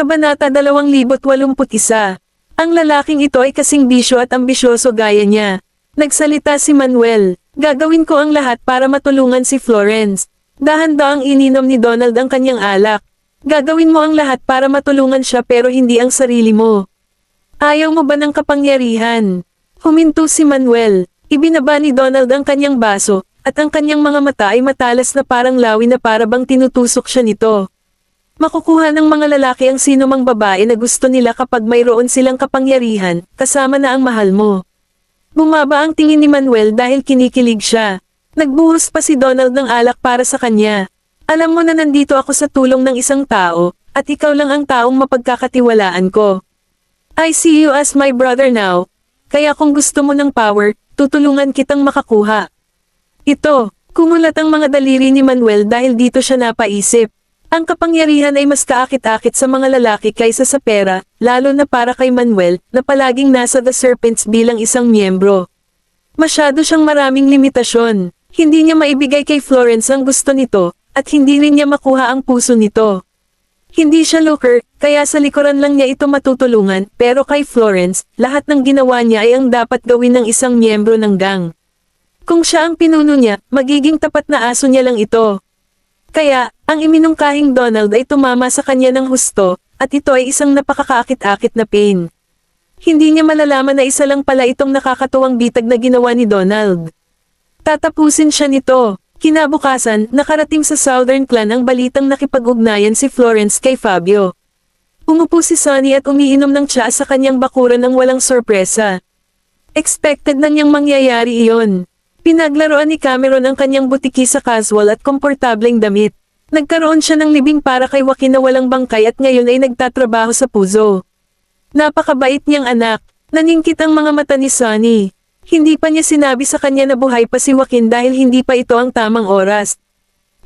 Kabanata 2081. Ang lalaking ito ay kasing bisyo at ambisyoso gaya niya. Nagsalita si Manuel, "Gagawin ko ang lahat para matulungan si Florence." Dahan-daang ininom ni Donald ang kanyang alak. "Gagawin mo ang lahat para matulungan siya pero hindi ang sarili mo. Ayaw mo ba ng kapangyarihan?" Huminto si Manuel. Ibinaba ni Donald ang kanyang baso, at ang kanyang mga mata ay matalas na parang lawi na para bang tinutusok siya nito. Makukuha ng mga lalaki ang sino mang babae na gusto nila kapag mayroon silang kapangyarihan, kasama na ang mahal mo. Bumaba ang tingin ni Manuel dahil kinikilig siya. Nagbuhos pa si Donald ng alak para sa kanya. "Alam mo na nandito ako sa tulong ng isang tao, at ikaw lang ang taong mapagkakatiwalaan ko. I see you as my brother now, kaya kung gusto mo ng power, tutulungan kitang makakuha." Ito, kumulat ang mga daliri ni Manuel dahil dito siya napaisip. Ang kapangyarihan ay mas kaakit-akit sa mga lalaki kaysa sa pera, lalo na para kay Manuel, na palaging nasa The Serpents bilang isang miyembro. Masyado siyang maraming limitasyon. Hindi niya maibigay kay Florence ang gusto nito, at hindi rin niya makuha ang puso nito. Hindi siya looker, kaya sa likuran lang niya ito matutulungan, pero kay Florence, lahat ng ginawa niya ay ang dapat gawin ng isang miyembro ng gang. Kung siya ang pinuno niya, magiging tapat na aso niya lang ito. Kaya, ang iminungkahing Donald ay tumama sa kanya ng husto, at ito ay isang napakakaakit-akit na pain. Hindi niya malalaman na isa lang pala itong nakakatuwang bitag na ginawa ni Donald. Tatapusin siya nito. Kinabukasan, nakarating sa Southern Clan ang balitang nakipag-ugnayan si Florence kay Fabio. Umupo si Sonny at umiinom ng tsaa sa kanyang bakuran ng walang sorpresa. Expected na niyang mangyayari iyon. Pinaglaruan ni Cameron ang kanyang butiki sa casual at komportableng damit. Nagkaroon siya ng libing para kay Joaquin na walang bangkay at ngayon ay nagtatrabaho sa puso. Napakabait niyang anak. Naningkit ang mga mata ni Sonny. Hindi pa niya sinabi sa kanya na buhay pa si Joaquin dahil hindi pa ito ang tamang oras.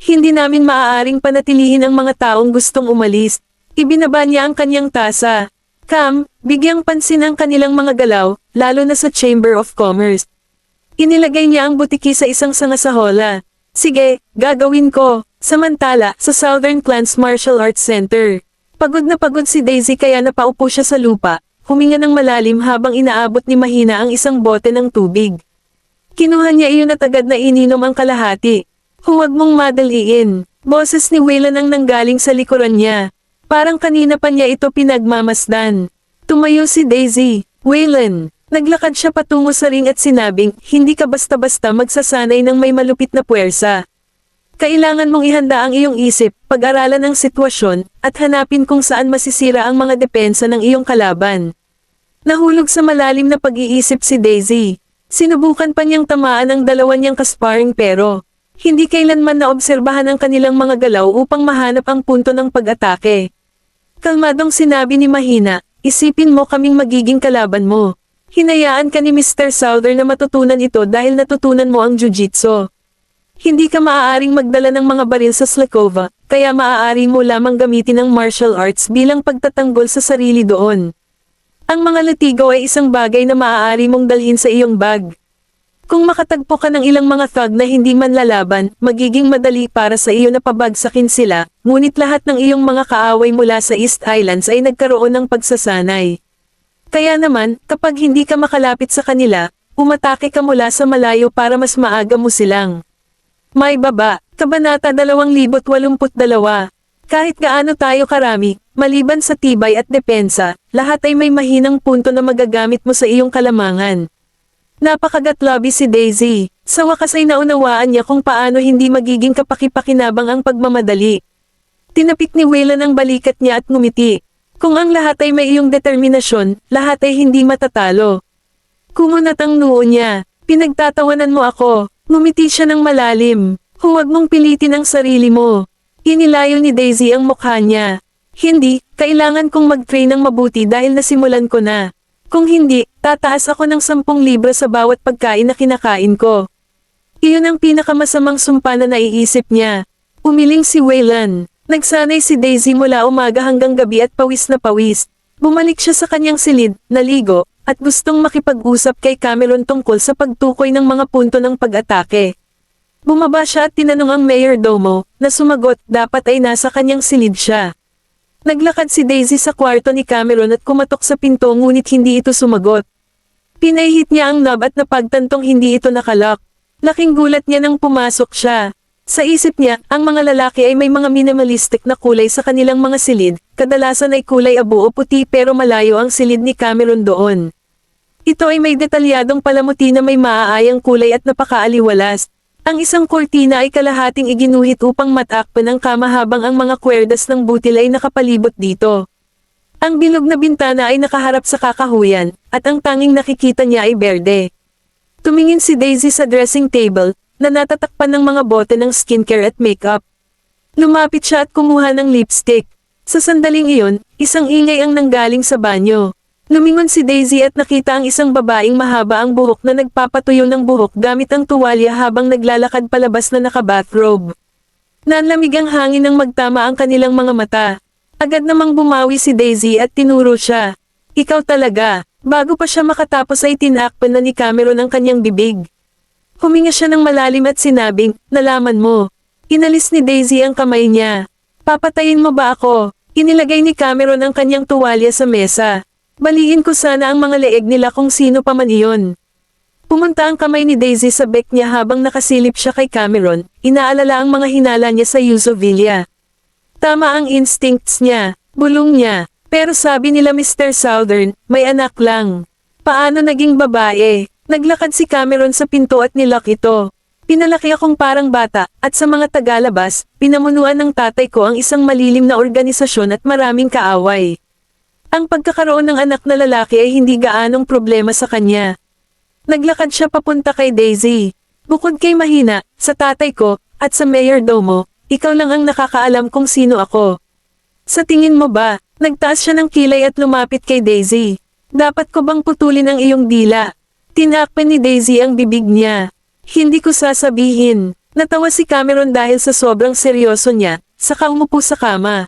"Hindi namin maaaring panatilihin ang mga taong gustong umalis." Ibinaba niya ang kanyang tasa. "Cam, bigyang pansin ang kanilang mga galaw, lalo na sa Chamber of Commerce." Inilagay niya ang butiki sa isang sangasahola. "Sige, gagawin ko." Samantala, sa Southern Clans Martial Arts Center. Pagod na pagod si Daisy kaya napaupo siya sa lupa, huminga ng malalim habang inaabot ni Mahina ang isang bote ng tubig. Kinuha niya iyon at agad na ininom ang kalahati. "Huwag mong madaliin." Boses ni Waylon ang nanggaling sa likuran niya. Parang kanina pa niya ito pinagmamasdan. Tumayo si Daisy. "Waylon." Naglakad siya patungo sa ring at sinabing, "Hindi ka basta-basta magsasanay ng may malupit na puwersa. Kailangan mong ihanda ang iyong isip, pag-aralan ang sitwasyon, at hanapin kung saan masisira ang mga depensa ng iyong kalaban." Nahulog sa malalim na pag-iisip si Daisy. Sinubukan pa niyang tamaan ang dalawa niyang kasparing pero hindi kailanman naobserbahan ang kanilang mga galaw upang mahanap ang punto ng pag-atake. Kalmadong sinabi ni Mahina, "Isipin mo kaming magiging kalaban mo. Hinayaan ka ni Mr. Souther na matutunan ito dahil natutunan mo ang jiu-jitsu. Hindi ka maaaring magdala ng mga baril sa Slakova, kaya maaari mo lamang gamitin ang martial arts bilang pagtatanggol sa sarili doon. Ang mga latigo ay isang bagay na maaari mong dalhin sa iyong bag. Kung makatagpo ka ng ilang mga thug na hindi man lalaban, magiging madali para sa iyo na pabagsakin sila, ngunit lahat ng iyong mga kaaway mula sa East Highlands ay nagkaroon ng pagsasanay. Kaya naman, kapag hindi ka makalapit sa kanila, umatake ka mula sa malayo para mas maaga mo silang." May baba, Kabanata 2082. Kahit gaano tayo karami, maliban sa tibay at depensa, lahat ay may mahinang punto na magagamit mo sa iyong kalamangan. Napakagatlabi si Daisy. Sa wakas ay naunawaan niya kung paano hindi magiging kapaki-pakinabang ang pagmamadali. Tinapik ni Waylon ang balikat niya at ngumiti. "Kung ang lahat ay may iyong determinasyon, lahat ay hindi matatalo." Kumunat ang noo niya. "Pinagtatawanan mo ako." Ngumiti siya ng malalim. "Huwag mong pilitin ang sarili mo." Inilayo ni Daisy ang mukha niya. "Hindi, kailangan kong mag-train ng mabuti dahil nasimulan ko na. Kung hindi, tataas ako ng 10 libra sa bawat pagkain na kinakain ko." Iyon ang pinakamasamang sumpa na naiisip niya. Umiling si Waylon. Nagsanay si Daisy mula umaga hanggang gabi at pawis na pawis. Bumalik siya sa kanyang silid, naligo, at gustong makipag-usap kay Cameron tungkol sa pagtukoy ng mga punto ng pag-atake. Bumaba siya at tinanong ang mayordomo, na sumagot dapat ay nasa kanyang silid siya. Naglakad si Daisy sa kwarto ni Cameron at kumatok sa pinto ngunit hindi ito sumagot. Pinahit niya ang knob at napagtantong hindi ito nakalock. Laking gulat niya nang pumasok siya. Sa isip niya, ang mga lalaki ay may mga minimalistic na kulay sa kanilang mga silid, kadalasan ay kulay abo o puti pero malayo ang silid ni Cameron doon. Ito ay may detalyadong palamuti na may maaayang kulay at napakaaliwalas. Ang isang kortina ay kalahating iginuhit upang matakpan ang kama habang ang mga kwerdas ng butil ay nakapalibot dito. Ang bilog na bintana ay nakaharap sa kakahuyan, at ang tanging nakikita niya ay berde. Tumingin si Daisy sa dressing table, na natatakpan ng mga bote ng skincare at makeup. Lumapit siya at kumuha ng lipstick. Sa sandaling iyon, isang ingay ang nanggaling sa banyo. Lumingon si Daisy at nakita ang isang babaeng mahaba ang buhok na nagpapatuyo ng buhok gamit ang tuwalya habang naglalakad palabas na naka-bathrobe. Nanlamig ang hangin nang magtama ang kanilang mga mata. Agad namang bumawi si Daisy at tinuro siya. Ikaw talaga. Bago pa siya makatapos ay tinakpan na ni Cameron ang kanyang bibig. Huminga siya ng malalim at sinabing, nalaman mo. Inalis ni Daisy ang kamay niya. Papatayin mo ba ako? Inilagay ni Cameron ang kanyang tuwalya sa mesa. Baliin ko sana ang mga leeg nila kung sino pa man iyon. Pumunta ang kamay ni Daisy sa bek niya habang nakasilip siya kay Cameron, inaalala ang mga hinala niya sa Yuzovilla. Tama ang instincts niya, bulong niya, pero sabi nila Mr. Southern, may anak lang. Paano naging babae? Naglakad si Cameron sa pinto at nilock ito. Pinalaki akong parang bata, at sa mga tagalabas, pinamunuan ng tatay ko ang isang malilim na organisasyon at maraming kaaway. Ang pagkakaroon ng anak na lalaki ay hindi gaanong problema sa kanya. Naglakad siya papunta kay Daisy. Bukod kay mahina, sa tatay ko, at sa mayordomo, ikaw lang ang nakakaalam kung sino ako. Sa tingin mo ba, nagtaas siya ng kilay at lumapit kay Daisy. Dapat ko bang putulin ang iyong dila? Tinakpan ni Daisy ang bibig niya. Hindi ko sasabihin. Natawa si Cameron dahil sa sobrang seryoso niya, saka umupo sa kama.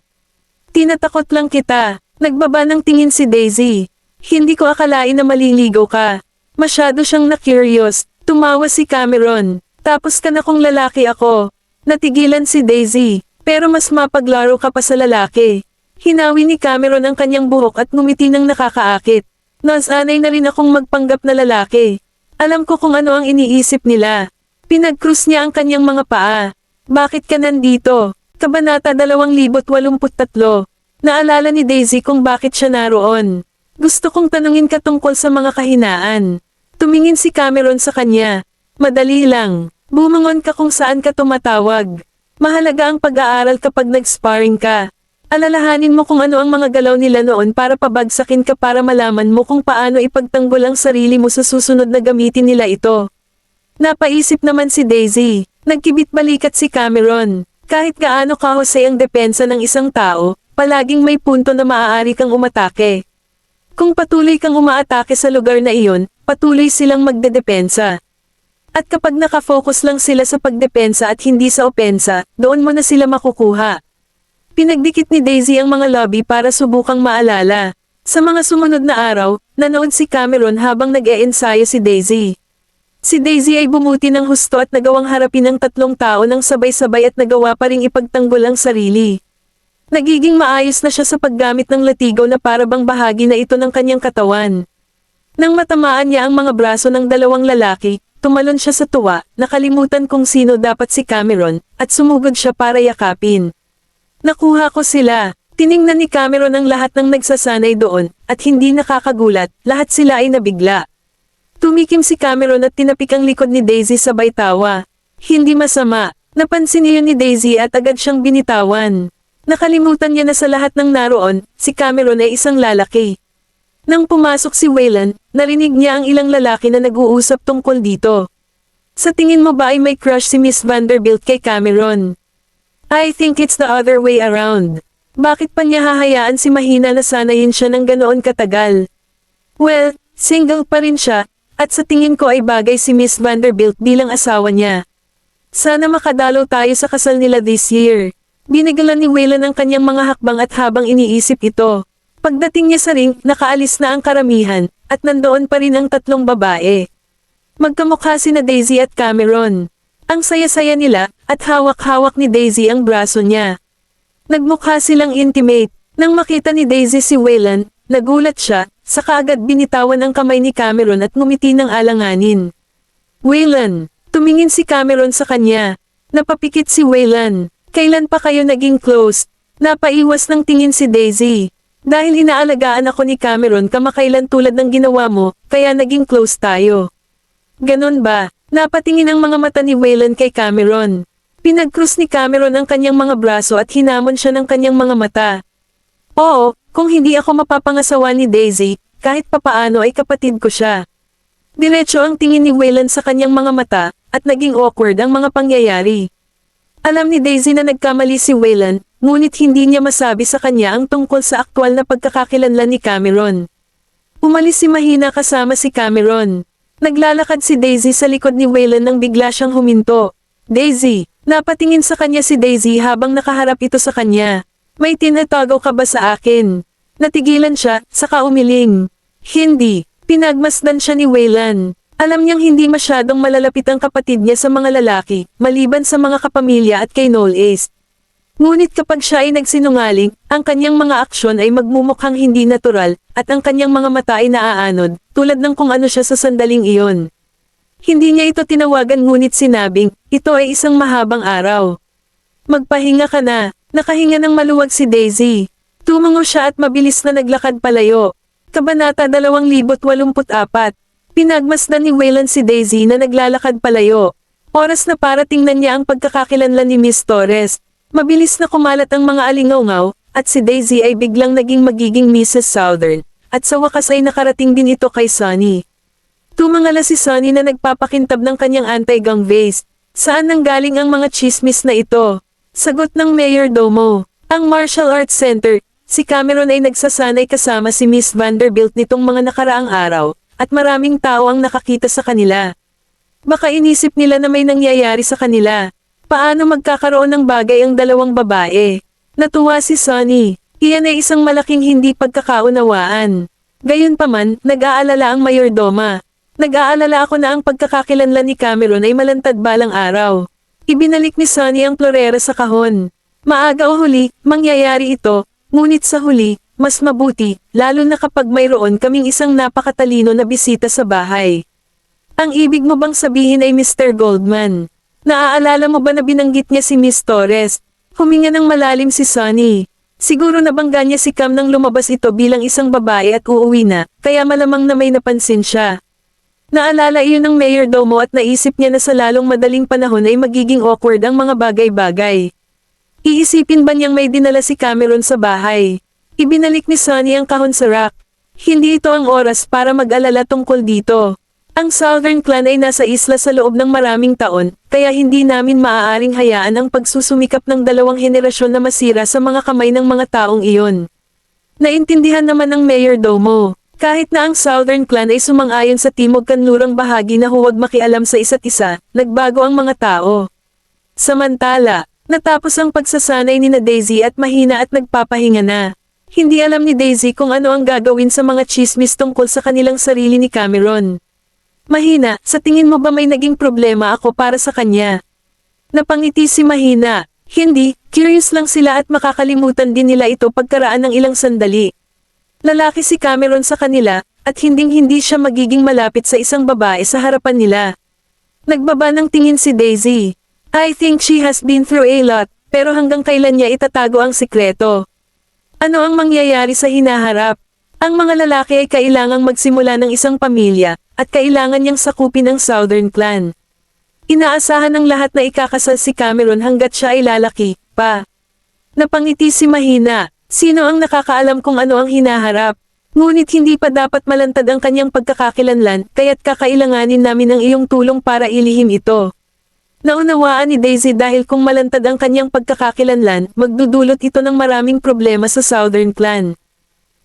Tinatakot lang kita. Nagbaba ng tingin si Daisy. Hindi ko akalain na maliligaw ka. Masyado siyang na-curious. Tumawa si Cameron. Tapos ka na kung lalaki ako. Natigilan si Daisy. Pero mas mapaglaro ka pa sa lalaki. Hinawi ni Cameron ang kanyang buhok at ngumiti ng nakakaakit. Nasanay na rin akong magpanggap na lalaki. Alam ko kung ano ang iniisip nila. Pinag-cruise niya ang kanyang mga paa. Bakit ka nandito? Kabanata 2083. Naalala ni Daisy kung bakit siya naroon. Gusto kong tanungin ka tungkol sa mga kahinaan. Tumingin si Cameron sa kanya. Madali lang. Bumangon ka kung saan ka tumatawag. Mahalaga ang pag-aaral kapag nag-sparring ka. Alalahanin mo kung ano ang mga galaw nila noon para pabagsakin ka para malaman mo kung paano ipagtanggol ang sarili mo sa susunod na gamitin nila ito. Napaisip naman si Daisy. Nagkibit balikat si Cameron. Kahit gaano kahusay ang depensa ng isang tao, palaging may punto na maaari kang umatake. Kung patuloy kang umaatake sa lugar na iyon, patuloy silang magdedepensa. At kapag nakafocus lang sila sa pagdepensa at hindi sa opensa, doon mo na sila makukuha. Pinagdikit ni Daisy ang mga lobby para subukang maalala. Sa mga sumunod na araw, nanood si Cameron habang nag-e-ensayo si Daisy. Si Daisy ay bumuti ng husto at nagawang harapin ang 3 tao ng sabay-sabay at nagawa pa ring ipagtanggol ang sarili. Nagiging maayos na siya sa paggamit ng latigo na parabang bahagi na ito ng kanyang katawan. Nang matamaan niya ang mga braso ng 2 lalaki, tumalon siya sa tuwa, nakalimutan kung sino dapat si Cameron, at sumugod siya para yakapin. Nakuha ko sila. Tiningnan ni Cameron ang lahat ng nagsasanay doon, at hindi nakakagulat, lahat sila ay nabigla. Tumikim si Cameron at tinapik ang likod ni Daisy sabay tawa. Hindi masama. Napansin iyon ni Daisy at agad siyang binitawan. Nakalimutan niya na sa lahat ng naroon, si Cameron ay isang lalaki. Nang pumasok si Wayland, narinig niya ang ilang lalaki na nag-uusap tungkol dito. Sa tingin mo ba ay may crush si Miss Vanderbilt kay Cameron? I think it's the other way around. Bakit pa niya hahayaan si mahina na sanayin siya ng ganoon katagal? Well, single pa rin siya, at sa tingin ko ay bagay si Miss Vanderbilt bilang asawa niya. Sana makadalaw tayo sa kasal nila this year. Binigala ni Wayland ang kanyang mga hakbang at habang iniisip ito. Pagdating niya sa ring, nakaalis na ang karamihan, at nandoon pa rin ang 3 babae. Magkamukha sina Daisy at Cameron. Ang saya-saya nila, at hawak-hawak ni Daisy ang braso niya. Nagmukha silang intimate. Nang makita ni Daisy si Waylon, nagulat siya, saka agad binitawan ang kamay ni Cameron at ngumiti ng alanganin. Waylon, tumingin si Cameron sa kanya. Napapikit si Waylon. Kailan pa kayo naging close? Napaiwas ng tingin si Daisy. Dahil inaalagaan ako ni Cameron kamakailan tulad ng ginawa mo, kaya naging close tayo. Ganon ba? Napatingin ang mga mata ni Waylon kay Cameron. Pinag-cross ni Cameron ang kanyang mga braso at hinamon siya ng kanyang mga mata. Oo, kung hindi ako mapapangasawa ni Daisy, kahit papaano ay kapatid ko siya. Diretso ang tingin ni Waylon sa kanyang mga mata, at naging awkward ang mga pangyayari. Alam ni Daisy na nagkamali si Waylon, ngunit hindi niya masabi sa kanya ang tungkol sa aktwal na pagkakakilanlan ni Cameron. Umalis si Mahina kasama si Cameron. Naglalakad si Daisy sa likod ni Waylon nang bigla siyang huminto. Daisy, napatingin sa kanya si Daisy habang nakaharap ito sa kanya. May tinatago ka ba sa akin? Natigilan siya, saka umiling. Hindi, pinagmasdan siya ni Waylon. Alam niyang hindi masyadong malalapit ang kapatid niya sa mga lalaki, maliban sa mga kapamilya at kay Noel Ace. Ngunit kapag siya ay nagsinungaling, ang kanyang mga aksyon ay magmumukhang hindi natural, at ang kanyang mga mata ay naaanod, tulad ng kung ano siya sa sandaling iyon. Hindi niya ito tinawagan ngunit sinabing, ito ay isang mahabang araw. Magpahinga ka na. Nakahinga ng maluwag si Daisy. Tumango siya at mabilis na naglakad palayo. Kabanata 2084. Pinagmasdan ni Waylon si Daisy na naglalakad palayo. Oras na para tingnan niya ang pagkakakilanlan ni Miss Torres. Mabilis na kumalat ang mga alingaw-ngaw, at si Daisy ay biglang naging magiging Mrs. Southern, at sa wakas ay nakarating din ito kay Sonny. Tumangala si Sonny na nagpapakintab ng kanyang anti-gang vase. Saan nanggaling ang mga chismis na ito? Sagot ng Mayordomo. Ang Martial Arts Center, si Cameron ay nagsasanay kasama si Miss Vanderbilt nitong mga nakaraang araw, at maraming tao ang nakakita sa kanila. Baka inisip nila na may nangyayari sa kanila. Paano magkakaroon ng bagay ang dalawang babae? Natuwa si Sonny. Iyan ay isang malaking hindi pagkakaunawaan. Gayunpaman, nag-aalala ang Mayordoma. Nag-aalala ako na ang pagkakakilanlan ni Cameron ay malantad balang araw. Ibinalik ni Sonny ang florera sa kahon. Maaga o huli, mangyayari ito, ngunit sa huli, mas mabuti, lalo na kapag mayroon kaming isang napakatalino na bisita sa bahay. Ang ibig mo bang sabihin ay Mr. Goldman? Naaalala mo ba na binanggit niya si Miss Torres? Huminga ng malalim si Sonny. Siguro nabangga niya si Cam nang lumabas ito bilang isang babae at uuwi na, kaya malamang na may napansin siya. Naalala iyon ng Mayordomo at naisip niya na sa lalong madaling panahon ay magiging awkward ang mga bagay-bagay. Iisipin ba niyang may dinala si Cameron sa bahay? Ibinalik ni Sonny ang kahon sa rack. Hindi ito ang oras para mag-alala tungkol dito. Ang Southern Clan ay nasa isla sa loob ng maraming taon, kaya hindi namin maaaring hayaan ang pagsusumikap ng dalawang henerasyon na masira sa mga kamay ng mga taong iyon. Naintindihan naman ng Mayordomo. Kahit na ang Southern Clan ay sumang-ayon sa Timog Kanlurang bahagi na huwag makialam sa isa't isa, nagbago ang mga tao. Samantala, natapos ang pagsasanay ni na Daisy at Mahina at nagpapahinga na. Hindi alam ni Daisy kung ano ang gagawin sa mga chismis tungkol sa kanilang sarili ni Cameron. Mahina, sa tingin mo ba may naging problema ako para sa kanya? Napangiti si Mahina. Hindi, curious lang sila at makakalimutan din nila ito pagkaraan ng ilang sandali. Lalaki si Cameron sa kanila, at hinding-hindi siya magiging malapit sa isang babae sa harapan nila. Nagbaba ng tingin si Daisy. I think she has been through a lot, pero hanggang kailan niya itatago ang sikreto? Ano ang mangyayari sa hinaharap? Ang mga lalaki ay kailangang magsimula ng isang pamilya, at kailangan niyang sakupin ang Southern Clan. Inaasahan ng lahat na ikakasal si Cameron hanggat siya ay lalaki, pa. Napangiti si Mahina. Sino ang nakakaalam kung ano ang hinaharap? Ngunit hindi pa dapat malantad ang kanyang pagkakakilanlan, kaya't kakailanganin namin ang iyong tulong para ilihim ito. Naunawaan ni Daisy dahil kung malantad ang kanyang pagkakakilanlan, magdudulot ito ng maraming problema sa Southern Clan.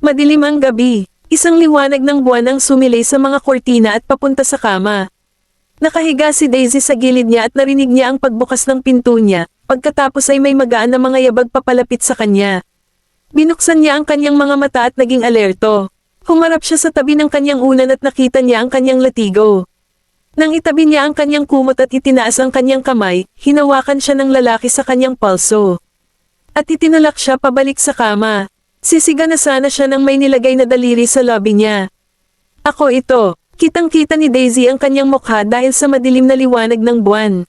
Madilim ang gabi. Isang liwanag ng buwan ang sumilay sa mga kortina at papunta sa kama. Nakahiga si Daisy sa gilid niya at narinig niya ang pagbukas ng pinto niya, pagkatapos ay may magaan na mga yabag papalapit sa kanya. Binuksan niya ang kanyang mga mata at naging alerto. Humarap siya sa tabi ng kanyang unan at nakita niya ang kanyang latigo. Nang itabi niya ang kanyang kumot at itinaas ang kanyang kamay, hinawakan siya ng lalaki sa kanyang palso. At itinulak siya pabalik sa kama. Sisiga na sana siya nang may nilagay na daliri sa lobby niya. Ako ito. Kitang-kita ni Daisy ang kanyang mukha dahil sa madilim na liwanag ng buwan.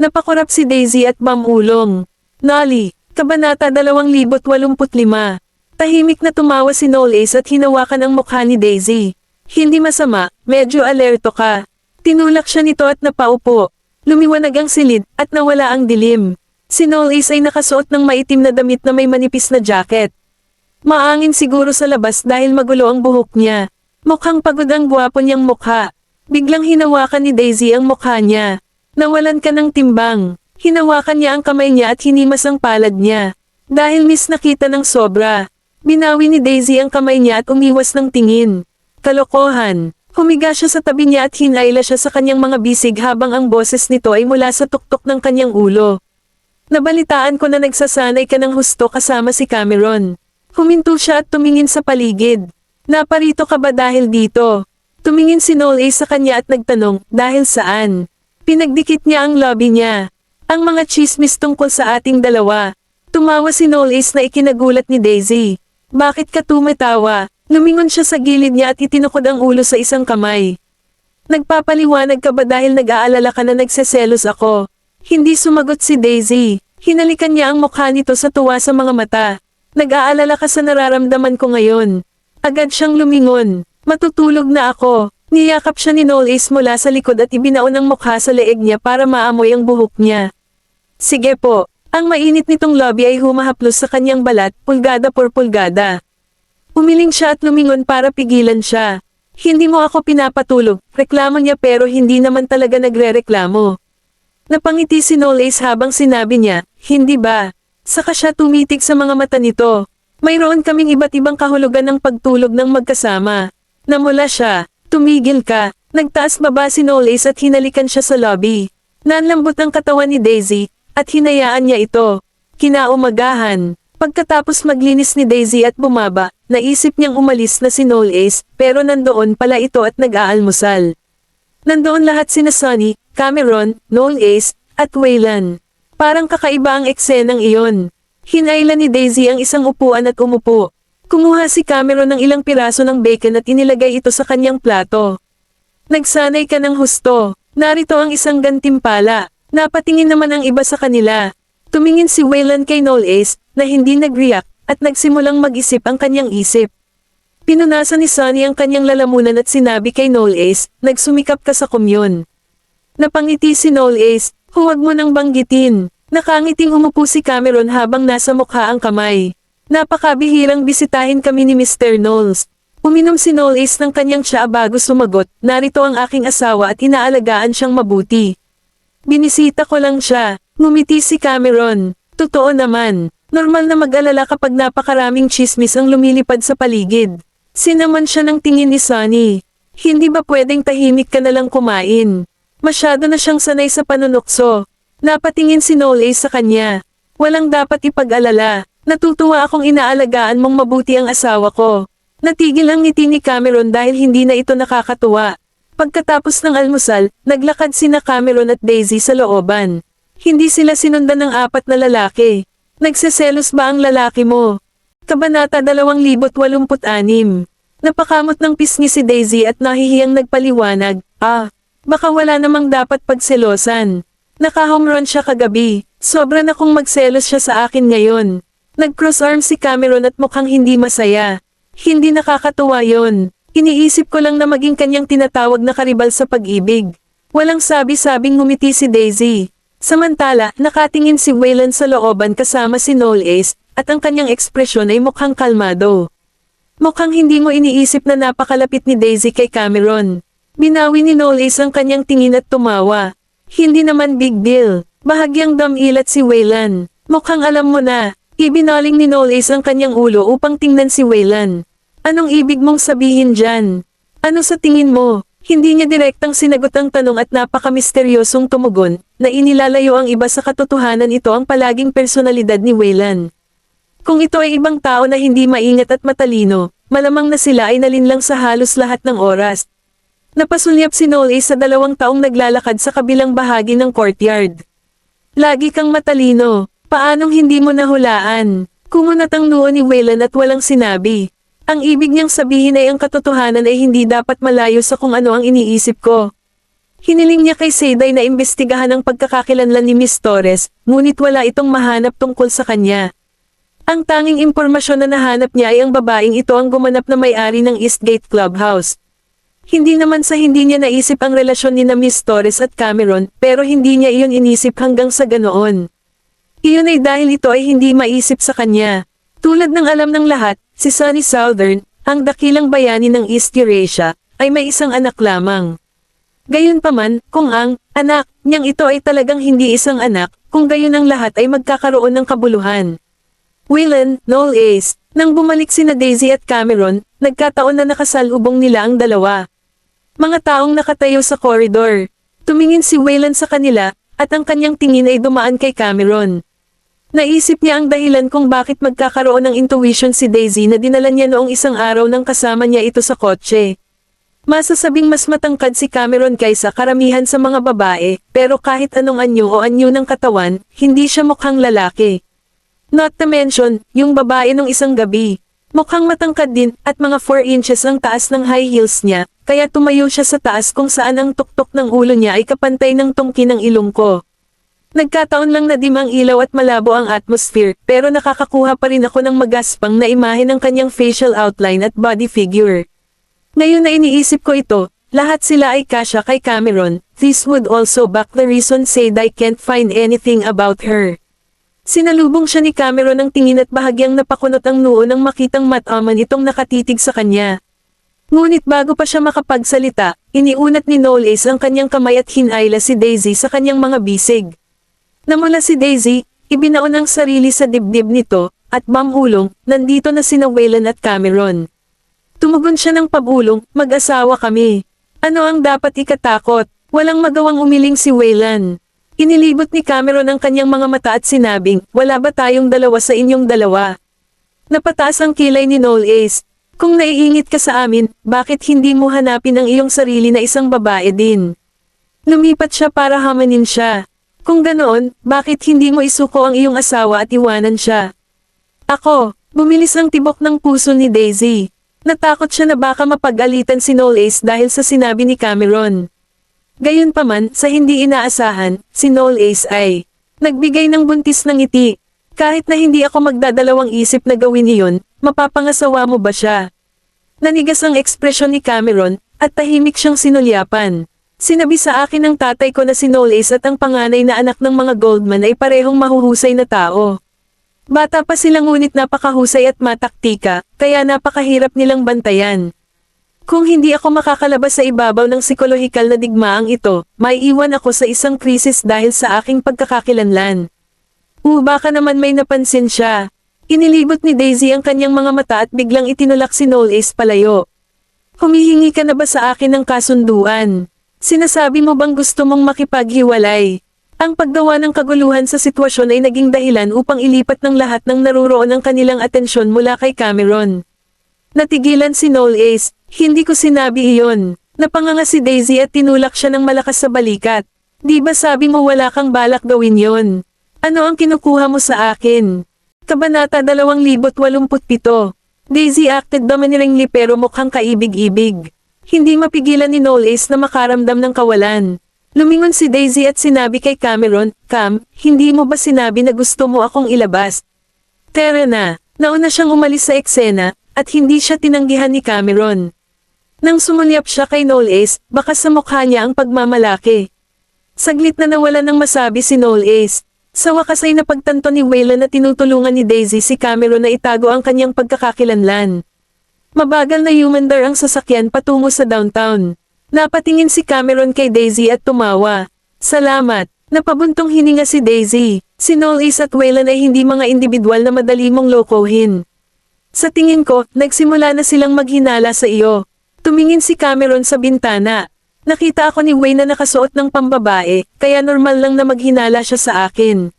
Napakurap si Daisy at mamulong. Nolly, Kabanata 2085. Tahimik na tumawa si Knowles at hinawakan ang mukha ni Daisy. Hindi masama, medyo alerto ka. Tinulak siya nito at napaupo. Lumiwanag ang silid at nawala ang dilim. Si Knowles ay nakasuot ng maitim na damit na may manipis na jacket. Maangin siguro sa labas dahil magulo ang buhok niya. Mukhang pagod ang gwapo niyang mukha. Biglang hinawakan ni Daisy ang mukha niya. Nawalan ka ng timbang. Hinawakan niya ang kamay niya at hinimas ang palad niya. Dahil miss nakita ng sobra. Binawi ni Daisy ang kamay niya at umiwas ng tingin. Kalokohan. Humiga siya sa tabi niya at hinayla siya sa kanyang mga bisig habang ang boses nito ay mula sa tuktok ng kanyang ulo. Nabalitaan ko na nagsasanay ka ng husto kasama si Cameron. Huminto siya at tumingin sa paligid. Naparito ka ba dahil dito? Tumingin si Knowles sa kanya at nagtanong, dahil saan? Pinagdikit niya ang lobby niya. Ang mga chismis tungkol sa ating dalawa. Tumawa si Knowles na ikinagulat ni Daisy. Bakit ka tumatawa? Lumingon siya sa gilid niya at itinukod ang ulo sa isang kamay. Nagpapaliwanag ka ba dahil nag-aalala ka na nagseselos ako? Hindi sumagot si Daisy. Hinalikan niya ang mukha nito sa tuwa sa mga mata. Nag-aalala ka sa nararamdaman ko ngayon. Agad siyang lumingon. Matutulog na ako. Niyakap siya ni Knowles mula sa likod at ibinaon ang mukha sa leeg niya para maamoy ang buhok niya. Sige po. Ang mainit nitong lobby ay humahaplos sa kanyang balat, pulgada por pulgada. Umiling siya at lumingon para pigilan siya. Hindi mo ako pinapatulog, reklamo niya pero hindi naman talaga nagre-reklamo. Napangiti si Knowles habang sinabi niya, hindi ba? Saka siya tumitig sa mga mata nito. Mayroon kaming iba't ibang kahulugan ng pagtulog ng magkasama. Namula siya, tumigil ka, nagtaas baba si Knowles at hinalikan siya sa lobby. Nanlambot ang katawan ni Daisy, at hinayaan niya ito. Kinaumagahan, pagkatapos maglinis ni Daisy at bumaba, naisip niyang umalis na si Knowles, pero nandoon pala ito at nag-aalmusal. Nandoon lahat sina Sonny, Cameron, Knowles, at Waylon. Parang kakaiba ang eksenang iyon. Hinayla ni Daisy ang isang upuan at umupo. Kumuha si Cameron ng ilang piraso ng bacon at inilagay ito sa kanyang plato. Nagsanay ka ng husto. Narito ang isang gantimpala. Napatingin naman ang iba sa kanila. Tumingin si Waylon kay Knowles, na hindi nag-react, at nagsimulang mag-isip ang kanyang isip. Pinunasan ni Sonny ang kanyang lalamunan at sinabi kay Knowles, nagsumikap ka sa komyon. Napangiti si Knowles, huwag mo nang banggitin. Nakangiting umupo si Cameron habang nasa mukha ang kamay. Napakabihirang bisitahin kami ni Mr. Knowles. Uminom si Knowles ng kanyang tsaa bago sumagot, narito ang aking asawa at inaalagaan siyang mabuti. Binisita ko lang siya, ngumiti si Cameron. Totoo naman, normal na mag-alala kapag napakaraming chismis ang lumilipad sa paligid. Sinaman siya ng tingin ni Sonny. Hindi ba pwedeng tahimik ka na lang kumain? Masyado na siyang sanay sa panunukso. Napatingin si Knowles sa kanya. Walang dapat ipag-alala. Natutuwa akong inaalagaan mong mabuti ang asawa ko. Natigil ang ngiti ni Cameron dahil hindi na ito nakakatuwa. Pagkatapos ng almusal, naglakad sina Cameron at Daisy sa looban. Hindi sila sinundan ng 4 na lalaki. Nagseselos ba ang lalaki mo? Kabanata 2086. Napakamot ng pisngi si Daisy at nahihiyang nagpaliwanag, baka wala namang dapat pagselosan. Naka-home run siya kagabi, sobra na kung magselos siya sa akin ngayon. Nag-cross arm si Cameron at mukhang hindi masaya. Hindi nakakatuwa yon. Iniisip ko lang na maging kanyang tinatawag na karibal sa pag-ibig. Walang sabi-sabing ngumiti si Daisy. Samantala, nakatingin si Waylon sa looban kasama si Knowles, at ang kanyang ekspresyon ay mukhang kalmado. Mukhang hindi mo iniisip na napakalapit ni Daisy kay Cameron. Binawi ni Knowles ang kanyang tingin at tumawa. Hindi naman big deal. Bahagyang damilat si Waylon. Mukhang alam mo na. Ibinaling ni Knowles ang kanyang ulo upang tingnan si Waylon. Anong ibig mong sabihin dyan? Ano sa tingin mo? Hindi niya direktang sinagot ang tanong at napaka-misteryosong tumugon, na inilalayo ang iba sa katotohanan. Ito ang palaging personalidad ni Waylon. Kung ito ay ibang tao na hindi maingat at matalino, malamang na sila ay nalinlang sa halos lahat ng oras. Napasulyap si Knowles sa 2 taong naglalakad sa kabilang bahagi ng courtyard. Lagi kang matalino, paanong hindi mo nahulaan? Kumunat ang noo ni Wayland at walang sinabi. Ang ibig niyang sabihin ay ang katotohanan ay hindi dapat malayo sa kung ano ang iniisip ko. Hiniling niya kay Seyday na imbestigahan ang pagkakakilanlan ni Miss Torres, ngunit wala itong mahanap tungkol sa kanya. Ang tanging impormasyon na nahanap niya ay ang babaeng ito ang gumanap na may-ari ng Eastgate Clubhouse. Hindi naman sa hindi niya naisip ang relasyon ni na Miss Torres at Cameron, pero hindi niya iyon inisip hanggang sa ganoon. Iyon ay dahil ito ay hindi maisip sa kanya. Tulad ng alam ng lahat, si Sunny Southern, ang dakilang bayani ng East Eurasia, ay may isang anak lamang. Gayunpaman, kung ang anak niyang ito ay talagang hindi isang anak, kung gayon ang lahat ay magkakaroon ng kabuluhan. Wayland, Noel Ace, nang bumalik sina Daisy at Cameron, nagkataon na nakasalubong nila ang dalawa. Mga taong nakatayo sa koridor. Tumingin si Wayland sa kanila, at ang kanyang tingin ay dumaan kay Cameron. Naisip niya ang dahilan kung bakit magkakaroon ng intuition si Daisy na dinala niya noong isang araw nang kasama niya ito sa kotse. Masasabing mas matangkad si Cameron kaysa karamihan sa mga babae, pero kahit anong anyo o anyo ng katawan, hindi siya mukhang lalaki. Not to mention, yung babae nung isang gabi. Mukhang matangkad din, at mga 4 inches ang taas ng high heels niya, kaya tumayo siya sa taas kung saan ang tuktok ng ulo niya ay kapantay ng tungki ng ilong ko. Nagkataon lang na dimang ilaw at malabo ang atmosphere, pero nakakakuha pa rin ako ng magaspang na imahe ng kanyang facial outline at body figure. Ngayon na iniisip ko ito, lahat sila ay kasya kay Cameron. This would also back the reason said I can't find anything about her. Sinalubong siya ni Cameron ng tingin at bahagyang napakunot ang noo nang makitang mataman itong nakatitig sa kanya. Ngunit bago pa siya makapagsalita, iniunat ni Noel Ace ang kanyang kamay at hinayla si Daisy sa kanyang mga bisig. Namula si Daisy, ibinaon ang sarili sa dibdib nito, at mamulong, nandito na sina Wayland at Cameron. Tumugon siya ng pabulong, mag-asawa kami. Ano ang dapat ikatakot? Walang magawang umiling si Wayland. Inilibot ni Cameron ang kanyang mga mata at sinabing, wala ba tayong dalawa sa inyong dalawa? Napataas ang kilay ni Noel Ace. Kung naiingit ka sa amin, bakit hindi mo hanapin ang iyong sarili na isang babae din? Lumipat siya para hamanin siya. Kung ganoon, bakit hindi mo isuko ang iyong asawa at iwanan siya? Ako, bumilis ang tibok ng puso ni Daisy. Natakot siya na baka mapag-alitan si Noel Ace dahil sa sinabi ni Cameron. Gayunpaman, sa hindi inaasahan, si Noel Ace ay nagbigay ng buntis ng ngiti. Kahit na hindi ako magdadalawang isip na gawin iyon, mapapangasawa mo ba siya? Nanigas ang ekspresyon ni Cameron, at tahimik siyang sinulyapan. Sinabi sa akin ng tatay ko na si Noel Ace at ang panganay na anak ng mga Goldman ay parehong mahuhusay na tao. Bata pa sila ngunit napakahusay at mataktika, kaya napakahirap nilang bantayan. Kung hindi ako makakalabas sa ibabaw ng psikolohikal na digmaang ito, maiiwan ako sa isang krisis dahil sa aking pagkakakilanlan. Baka naman may napansin siya. Inilibot ni Daisy ang kanyang mga mata at biglang itinulak si Noel Ace palayo. Humihingi ka na ba sa akin ng kasunduan? Sinasabi mo bang gusto mong makipaghiwalay? Ang paggawa ng kaguluhan sa sitwasyon ay naging dahilan upang ilipat ng lahat ng naruroon ang kanilang atensyon mula kay Cameron. Natigilan si Noel Ace, hindi ko sinabi iyon. Napanganga si Daisy at tinulak siya ng malakas sa balikat. Di ba sabi mo wala kang balak gawin yon? Ano ang kinukuha mo sa akin? Kabanata 2087. Daisy acted domineeringly pero mukhang kaibig-ibig. Hindi mapigilan ni Noel Ace na makaramdam ng kawalan. Lumingon si Daisy at sinabi kay Cameron, Cam, hindi mo ba sinabi na gusto mo akong ilabas? Tara na, nauna siyang umalis sa eksena, at hindi siya tinanggihan ni Cameron. Nang sumulyap siya kay Noel Ace, baka sa mukha niya ang pagmamalaki. Saglit na nawala ng masabi si Noel Ace. Sa wakas ay napagtanto ni Wayland na tinutulungan ni Daisy si Cameron na itago ang kanyang pagkakakilanlan. Mabagal na humandar ang sasakyan patungo sa downtown. Napatingin si Cameron kay Daisy at tumawa. Salamat. Napabuntong hininga si Daisy. Si Noel Ace at Wayland ay hindi mga individual na madali mong lokohin. Sa tingin ko, nagsimula na silang maghinala sa iyo. Tumingin si Cameron sa bintana. Nakita ako ni Wayne na nakasuot ng pambabae, kaya normal lang na maghinala siya sa akin.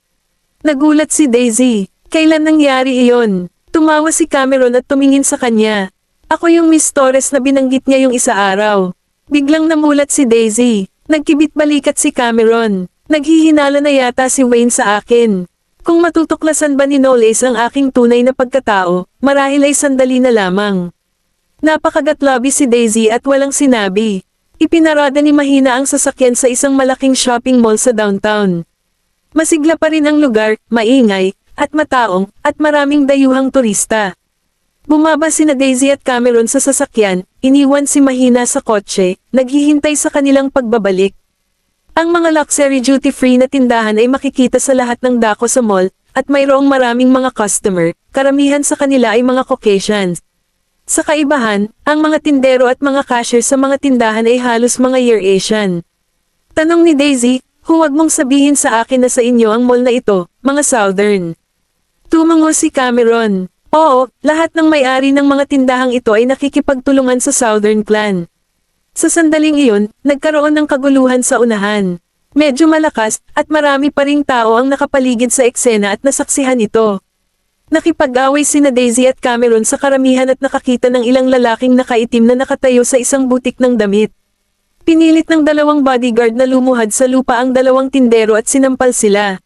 Nagulat si Daisy. Kailan nangyari iyon? Tumawa si Cameron at tumingin sa kanya. Ako yung Miss Torres na binanggit niya yung isa araw. Biglang namulat si Daisy. Nagkibit balikat si Cameron. Naghihinala na yata si Wayne sa akin. Kung matutuklasan ba ni Knowles ang aking tunay na pagkatao, marahil ay sandali na lamang. Napakagatlabi si Daisy at walang sinabi. Ipinarada ni Mahina ang sasakyan sa isang malaking shopping mall sa downtown. Masigla pa rin ang lugar, maingay, at mataong, at maraming dayuhang turista. Bumaba sina Daisy at Cameron sa sasakyan, iniwan si Mahina sa kotse, naghihintay sa kanilang pagbabalik. Ang mga luxury duty-free na tindahan ay makikita sa lahat ng dako sa mall, at mayroong maraming mga customer, karamihan sa kanila ay mga Caucasians. Sa kaibahan, ang mga tindero at mga cashier sa mga tindahan ay halos mga Eurasian. Tanong ni Daisy, huwag mong sabihin sa akin na sa inyo ang mall na ito, mga Southern. Tumango si Cameron. Oo, lahat ng may-ari ng mga tindahang ito ay nakikipagtulungan sa Southern Clan. Sa sandaling iyon, nagkaroon ng kaguluhan sa unahan. Medyo malakas, at marami pa ring tao ang nakapaligid sa eksena at nasaksihan ito. Nakipag-away sina Daisy at Cameron sa karamihan at nakakita ng ilang lalaking nakaitim na nakatayo sa isang butik ng damit. Pinilit ng dalawang bodyguard na lumuhad sa lupa ang dalawang tindero at sinampal sila.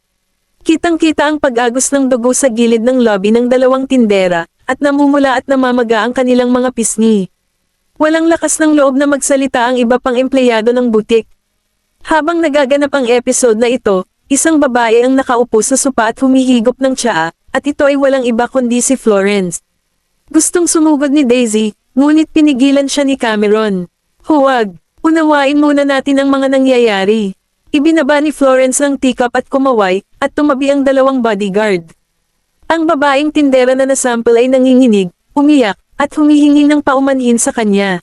Kitang-kita ang pag-agos ng dugo sa gilid ng lobby ng dalawang tindera, at namumula at namamaga ang kanilang mga pisngi. Walang lakas ng loob na magsalita ang iba pang empleyado ng butik. Habang nagaganap ang episode na ito, isang babae ang nakaupo sa sopa at humihigop ng tsaa, at ito ay walang iba kundi si Florence. Gustong sumugod ni Daisy, ngunit pinigilan siya ni Cameron. Huwag, unawain muna natin ang mga nangyayari. Ibinaba ni Florence ang teacup at kumaway, at tumabi ang dalawang bodyguard. Ang babaeng tindera na nasample ay nanginginig, umiyak, at humihingi ng paumanhin sa kanya.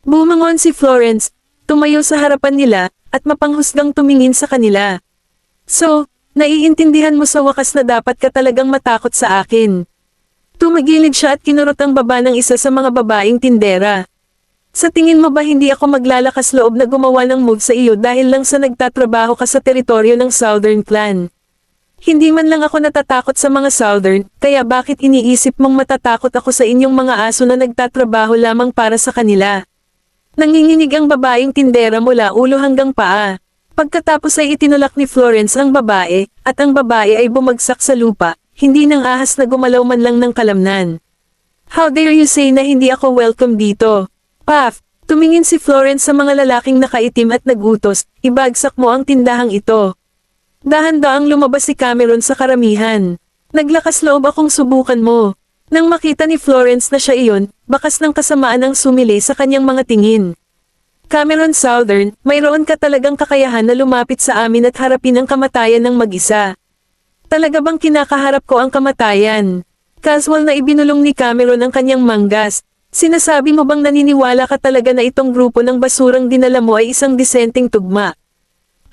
Bumangon si Florence, tumayo sa harapan nila, at mapanghusgang tumingin sa kanila. So, naiintindihan mo sa wakas na dapat ka talagang matakot sa akin. Tumagilid siya at kinurot ang baba ng isa sa mga babaeng tindera. Sa tingin mo ba hindi ako maglalakas loob na gumawa ng move sa iyo dahil lang sa nagtatrabaho ka sa teritoryo ng Southern Clan? Hindi man lang ako natatakot sa mga Southern, kaya bakit iniisip mong matatakot ako sa inyong mga aso na nagtatrabaho lamang para sa kanila? Nanginginig ang babaeng tindera mula ulo hanggang paa. Pagkatapos ay itinulak ni Florence ang babae, at ang babae ay bumagsak sa lupa, hindi nang ahas na gumalaw man lang ng kalamnan. How dare you say na hindi ako welcome dito? Puff, tumingin si Florence sa mga lalaking nakaitim at nagutos, ibagsak mo ang tindahang ito. Dahan-daang lumabas si Cameron sa karamihan. Naglakas loob akong subukan mo. Nang makita ni Florence na siya iyon, bakas ng kasamaan ang sumili sa kanyang mga tingin. Cameron Southern, mayroon ka talagang kakayahan na lumapit sa amin at harapin ang kamatayan ng mag-isa. Talaga bang kinakaharap ko ang kamatayan? Casual na ibinulong ni Cameron ang kanyang manggas. Sinasabi mo bang naniniwala ka talaga na itong grupo ng basurang dinala mo ay isang disenteng tugma?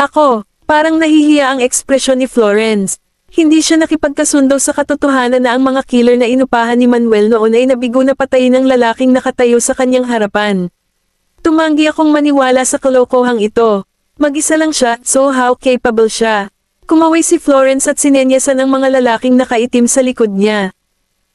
Ako, parang nahihiya ang ekspresyon ni Florence. Hindi siya nakipagkasundo sa katotohanan na ang mga killer na inupahan ni Manuel noon ay nabigo na patayin ng lalaking nakatayo sa kanyang harapan. Tumanggi akong maniwala sa kalokohang ito. Mag-isa lang siya, so how capable siya? Kumaway si Florence at sinenyasan ang mga lalaking nakaitim sa likod niya.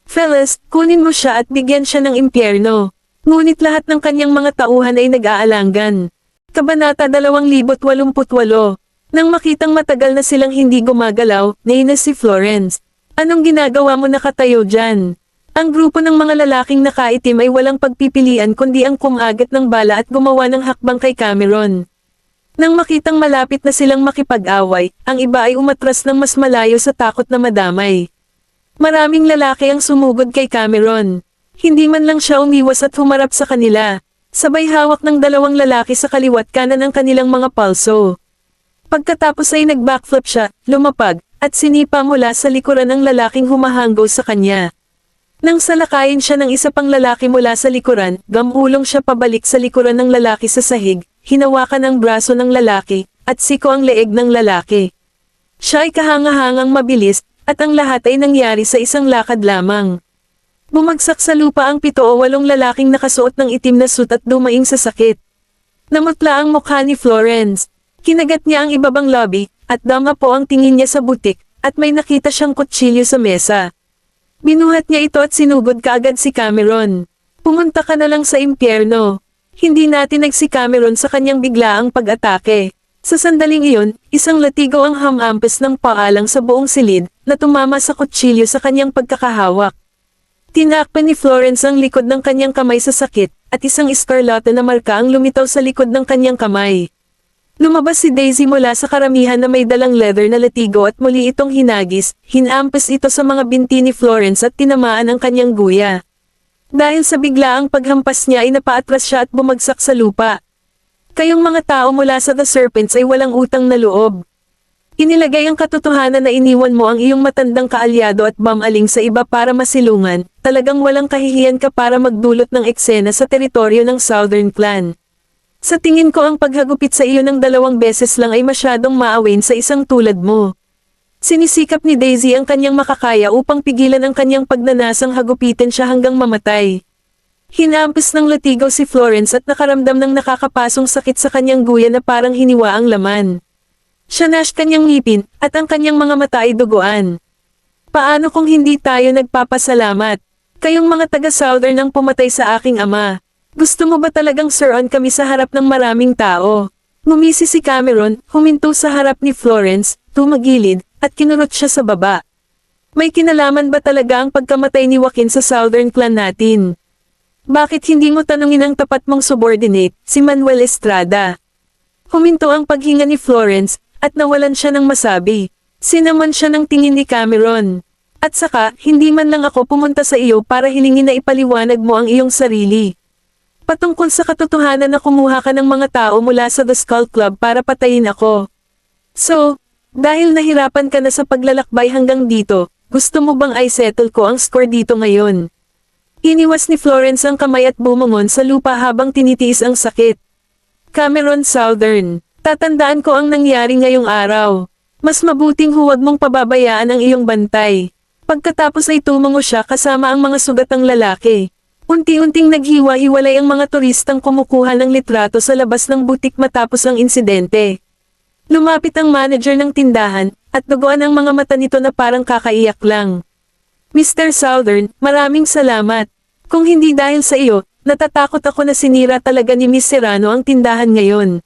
Fellas, kunin mo siya at bigyan siya ng impyerno. Ngunit lahat ng kanyang mga tauhan ay nag-aalangan. Kabanata 2088. Nang makitang matagal na silang hindi gumagalaw, nainis si Florence. Anong ginagawa mo nakatayo dyan? Ang grupo ng mga lalaking nakaitim ay walang pagpipilian kundi ang kumagat ng bala at gumawa ng hakbang kay Cameron. Nang makitang malapit na silang makipag-away, ang iba ay umatras ng mas malayo sa takot na madamay. Maraming lalaki ang sumugod kay Cameron. Hindi man lang siya umiwas at humarap sa kanila. Sabay hawak ng dalawang lalaki sa kaliwat kanan ang kanilang mga palso. Pagkatapos ay nag-backflip siya, lumapag, at sinipa mula sa likuran ng lalaking humahanggo sa kanya. Nang salakayin siya ng isa pang lalaki mula sa likuran, gamulong siya pabalik sa likuran ng lalaki sa sahig, hinawakan ang braso ng lalaki, at siko ang leeg ng lalaki. Siya ay kahanga-hangang mabilis, at ang lahat ay nangyari sa isang lakad lamang. Bumagsak sa lupa ang 7 o 8 lalaking nakasuot ng itim na suit at dumaing sa sakit. Namutla ang mukha ni Florence. Kinagat niya ang ibabang lobby, at dama po ang tingin niya sa butik, at may nakita siyang kutsilyo sa mesa. Binuhat niya ito at sinugod kaagad si Cameron. Pumunta ka na lang sa impyerno. Hindi natin si Cameron sa kanyang biglaang pag-atake. Sa sandaling iyon, isang latigo ang hamampas ng paalang sa buong silid, na tumama sa kutsilyo sa kanyang pagkakahawak. Tinakpan ni Florence ang likod ng kanyang kamay sa sakit, at isang eskarlata na marka ang lumitaw sa likod ng kanyang kamay. Lumabas si Daisy mula sa karamihan na may dalang leather na latigo at muli itong hinagis, hinampas ito sa mga binti ni Florence at tinamaan ang kanyang guya. Dahil sa biglaang paghampas niya ay napaatras siya at bumagsak sa lupa. Kayong mga tao mula sa The Serpents ay walang utang na loob. Inilagay ang katotohanan na iniwan mo ang iyong matandang kaalyado at mamaling sa iba para masilungan, talagang walang kahihiyan ka para magdulot ng eksena sa teritoryo ng Southern Clan. Sa tingin ko ang paghagupit sa iyo ng 2 beses lang ay masyadong maawain sa isang tulad mo. Sinisikap ni Daisy ang kanyang makakaya upang pigilan ang kanyang pagnanasang hagupitin siya hanggang mamatay. Hinampas ng latigaw si Florence at nakaramdam ng nakakapasong sakit sa kanyang guya na parang hiniwa ang laman. Sinash kanyang ngipin, at ang kanyang mga mata ay duguan. Paano kung hindi tayo nagpapasalamat? Kayong mga taga-Southern ang pumatay sa aking ama. Gusto mo ba talagang sir-on kami sa harap ng maraming tao? Ngumisi si Cameron, huminto sa harap ni Florence, tumagilid, at kinurot siya sa baba. May kinalaman ba talaga ang pagkamatay ni Joaquin sa Southern Clan natin? Bakit hindi mo tanungin ang tapat mong subordinate, si Manuel Estrada? Huminto ang paghinga ni Florence, at nawalan siya ng masabi. Sinaman siya ng tingin ni Cameron. At saka, hindi man lang ako pumunta sa iyo para hilingin na ipaliwanag mo ang iyong sarili. Patungkol sa katotohanan na kumuha ka ng mga tao mula sa The Skull Club para patayin ako. So, dahil nahirapan ka na sa paglalakbay hanggang dito, gusto mo bang i-settle ko ang score dito ngayon? Iniwas ni Florence ang kamay at bumangon sa lupa habang tinitiis ang sakit. Cameron Southern, tatandaan ko ang nangyari ngayong araw. Mas mabuting huwag mong pababayaan ang iyong bantay. Pagkatapos ay tumango siya kasama ang mga sugatang lalaki. Unti-unting naghiwa-hiwalay ang mga turistang kumukuha ng litrato sa labas ng butik matapos ang insidente. Lumapit ang manager ng tindahan, at duguan ang mga mata nito na parang kakaiyak lang. Mr. Southern, maraming salamat. Kung hindi dahil sa iyo, natatakot ako na sinira talaga ni Miss Serrano ang tindahan ngayon.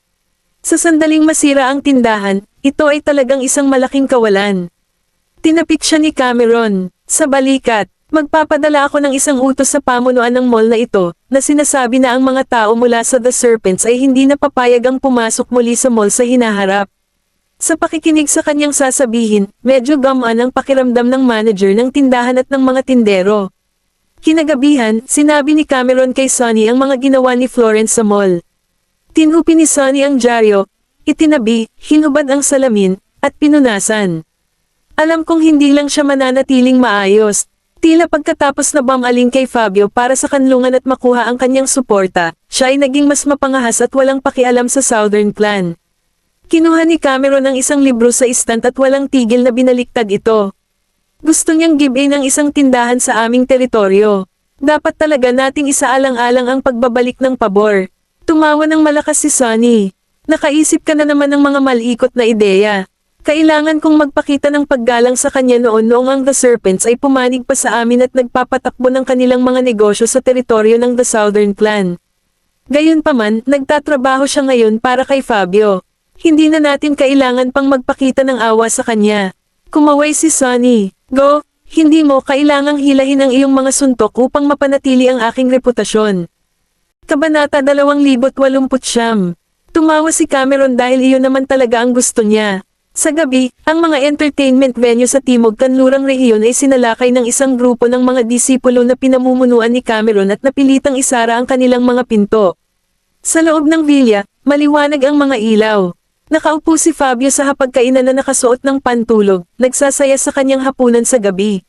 Sa sandaling masira ang tindahan, ito ay talagang isang malaking kawalan. Tinapik siya ni Cameron. Sa balikat, magpapadala ako ng isang utos sa pamunuan ng mall na ito, na sinasabi na ang mga tao mula sa The Serpents ay hindi na papayag ang pumasok muli sa mall sa hinaharap. Sa pakikinig sa kanyang sasabihin, medyo gamaan ang pakiramdam ng manager ng tindahan at ng mga tindero. Kinagabihan, sinabi ni Cameron kay Sonny ang mga ginawa ni Florence sa mall. Tinupi ni Sonny ang dyaryo, itinabi, hinubad ang salamin, at pinunasan. Alam kong hindi lang siya mananatiling maayos. Tila pagkatapos na bumaling kay Fabio para sa kanlungan at makuha ang kanyang suporta, siya ay naging mas mapangahas at walang pakialam sa Southern Clan. Kinuha ni Cameron ang isang libro sa istant at walang tigil na binaliktad ito. Gusto niyang give-in ang isang tindahan sa aming teritoryo. Dapat talaga nating isaalang-alang ang pagbabalik ng pabor. Tumawa ng malakas si Sonny. Nakaisip ka na naman ng mga malikot na ideya. Kailangan kong magpakita ng paggalang sa kanya noong ang The Serpents ay pumanig pa sa amin at nagpapatakbo ng kanilang mga negosyo sa teritoryo ng The Southern Clan. Gayunpaman, nagtatrabaho siya ngayon para kay Fabio. Hindi na natin kailangan pang magpakita ng awa sa kanya. Kumaway si Sonny. Go, hindi mo kailangang hilahin ang iyong mga suntok upang mapanatili ang aking reputasyon. Kabanata 2089. Tumawa si Cameron dahil iyon naman talaga ang gusto niya. Sa gabi, ang mga entertainment venue sa Timog Kanlurang rehiyon ay sinalakay ng isang grupo ng mga disipulo na pinamumunuan ni Cameron at napilitang isara ang kanilang mga pinto. Sa loob ng villa, maliwanag ang mga ilaw. Nakaupo si Fabio sa hapagkainan na nakasuot ng pantulog, nagsasaya sa kanyang hapunan sa gabi.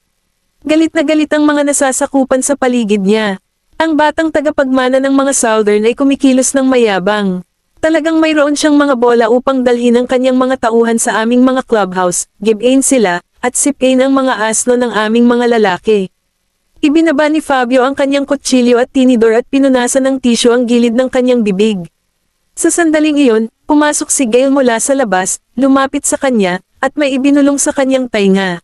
Galit na galit ang mga nasasakupan sa paligid niya. Ang batang tagapagmana ng mga Southern ay kumikilos ng mayabang. Talagang mayroon siyang mga bola upang dalhin ang kanyang mga tauhan sa aming mga clubhouse, give-in sila, at sip-in ang mga asno ng aming mga lalaki. Ibinaba ni Fabio ang kanyang kutsilyo at tinidor at pinunasan ng tisyo ang gilid ng kanyang bibig. Sa sandaling iyon, pumasok si Gail mula sa labas, lumapit sa kanya, at may ibinulong sa kanyang tainga.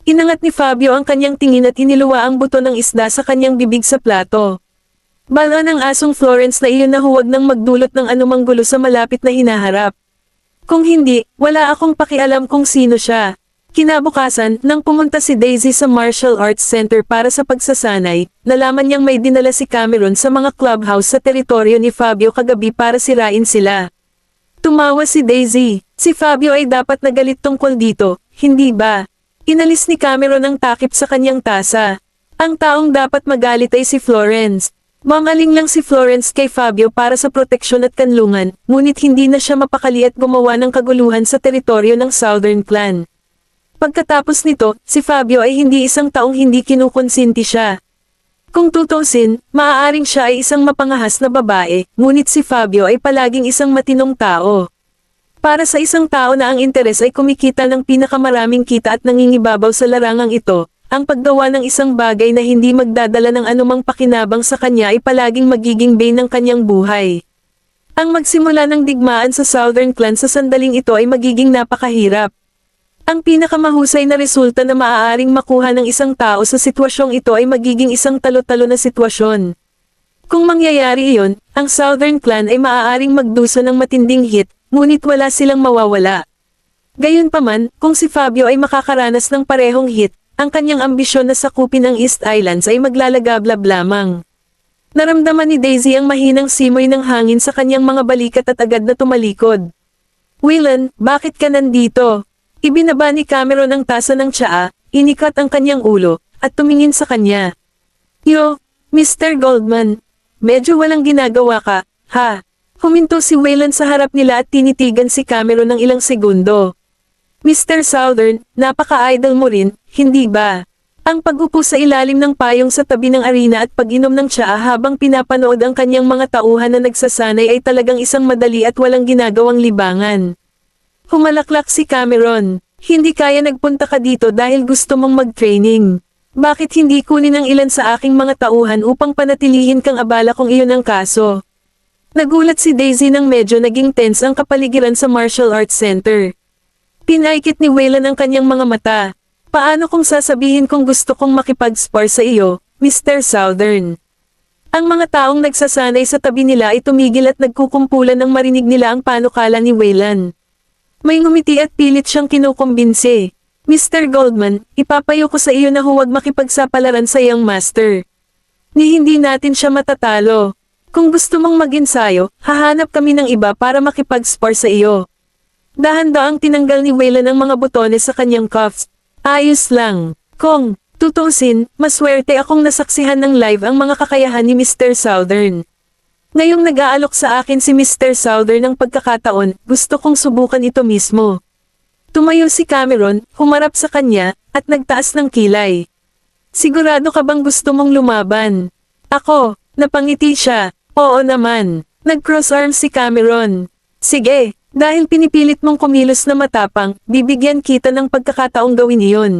Inangat ni Fabio ang kanyang tingin at iniluwa ang buto ng isda sa kanyang bibig sa plato. Bala ng asong Florence na iyon na huwag nang magdulot ng anumang gulo sa malapit na hinaharap. Kung hindi, wala akong pakialam kung sino siya. Kinabukasan, nang pumunta si Daisy sa Martial Arts Center para sa pagsasanay, nalaman niyang may dinala si Cameron sa mga clubhouse sa teritoryo ni Fabio kagabi para sirain sila. Tumawa si Daisy. Si Fabio ay dapat nagalit tungkol dito, hindi ba? Inalis ni Cameron ang takip sa kanyang tasa. Ang taong dapat magalit ay si Florence. Mamaling lang si Florence kay Fabio para sa proteksyon at kanlungan, ngunit hindi na siya mapakali at gumawa ng kaguluhan sa teritoryo ng Southern Clan. Pagkatapos nito, si Fabio ay hindi isang taong hindi kinukonsinti siya. Kung tutusin, maaaring siya ay isang mapangahas na babae, ngunit si Fabio ay palaging isang matinong tao. Para sa isang tao na ang interes ay kumikita ng pinakamaraming kita at nangingibabaw sa larangang ito, ang paggawa ng isang bagay na hindi magdadala ng anumang pakinabang sa kanya ay palaging magiging bane ng kanyang buhay. Ang magsimula ng digmaan sa Southern Clan sa sandaling ito ay magiging napakahirap. Ang pinakamahusay na resulta na maaaring makuha ng isang tao sa sitwasyong ito ay magiging isang talo-talo na sitwasyon. Kung mangyayari iyon, ang Southern Clan ay maaaring magdusa ng matinding hit, ngunit wala silang mawawala. Gayunpaman, kung si Fabio ay makakaranas ng parehong hit, ang kanyang ambisyon na sakupin ang East Islands ay maglalagablab lamang. Naramdaman ni Daisy ang mahinang simoy ng hangin sa kanyang mga balikat at agad na tumalikod. "Waylon, bakit ka nandito?" Ibinaba ni Cameron ang tasa ng tsaa, inikat ang kanyang ulo, at tumingin sa kanya. "Yo, Mr. Goldman, medyo walang ginagawa ka, ha?" Huminto si Waylon sa harap nila at tinitigan si Cameron ng ilang segundo. "Mr. Southern, napaka-idol mo rin, hindi ba?" Ang pag-upo sa ilalim ng payong sa tabi ng arena at pag-inom ng tsaa habang pinapanood ang kanyang mga tauhan na nagsasanay ay talagang isang madali at walang ginagawang libangan. Humalaklak si Cameron. "Hindi kaya nagpunta ka dito dahil gusto mong mag-training. Bakit hindi kunin ang ilan sa aking mga tauhan upang panatilihin kang abala kung iyon ang kaso?" Nagulat si Daisy nang medyo naging tense ang kapaligiran sa Martial Arts Center. Pinaikit ni Waylon ang kanyang mga mata. "Paano kung sasabihin kong gusto kong makipag-spar sa iyo, Mr. Southern?" Ang mga taong nagsasanay sa tabi nila ay tumigil at nagkukumpulan nang marinig nila ang panukala ni Waylon. May ngumiti at pilit siyang kinukumbinsi. "Mr. Goldman, ipapayo ko sa iyo na huwag makipagsapalaran sa iyong master. Ni hindi natin siya matatalo. Kung gusto mong mag-ensayo, hahanap kami ng iba para makipag-spar sa iyo." Dahan-daang tinanggal ni Waylon ang mga botones sa kanyang cuffs. "Ayos lang. Kung tutusin, maswerte akong nasaksihan ng live ang mga kakayahan ni Mr. Southern. Ngayong nag-aalok sa akin si Mr. Southern ng pagkakataon, gusto kong subukan ito mismo." Tumayo si Cameron, humarap sa kanya, at nagtaas ng kilay. "Sigurado ka bang gusto mong lumaban?" "Ako," napangiti siya. "Oo naman." Nag-cross arms si Cameron. "Sige, dahil pinipilit mong kumilos na matapang, bibigyan kita ng pagkakataong gawin iyon."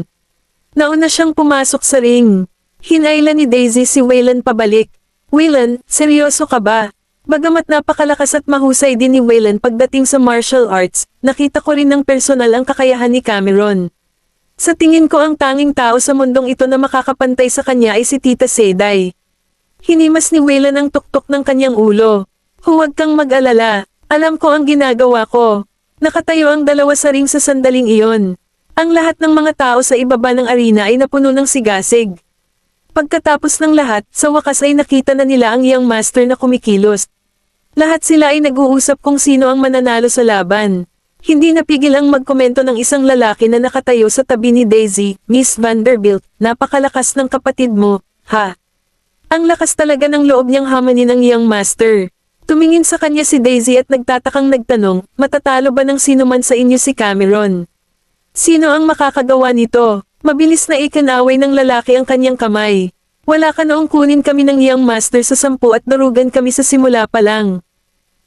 Nauna siyang pumasok sa ring. Hinailan ni Daisy si Waylon pabalik. "Waylon, seryoso ka ba?" Bagamat napakalakas at mahusay din ni Waylon pagdating sa martial arts, nakita ko rin ng personal ang kakayahan ni Cameron. Sa tingin ko ang tanging tao sa mundong ito na makakapantay sa kanya ay si Tita Seday. Hinimas ni Waylon ang tuktok ng kanyang ulo. "Huwag kang mag-alala. Alam ko ang ginagawa ko." Nakatayo ang dalawa sa ring sa sandaling iyon. Ang lahat ng mga tao sa ibaba ng arena ay napuno ng sigasig. Pagkatapos ng lahat, sa wakas ay nakita na nila ang young master na kumikilos. Lahat sila ay nag-uusap kung sino ang mananalo sa laban. Hindi napigil ang magkomento ng isang lalaki na nakatayo sa tabi ni Daisy. "Miss Vanderbilt, napakalakas ng kapatid mo, ha?" Ang lakas talaga ng loob niyang hamanin ang young master. Tumingin sa kanya si Daisy at nagtatakang nagtanong, "Matatalo ba ng sino man sa inyo si Cameron?" "Sino ang makakagawa nito?" Mabilis na ikanaway ng lalaki ang kanyang kamay. "Wala ka noong kunin kami ng young master sa 10 at darugan kami sa simula pa lang.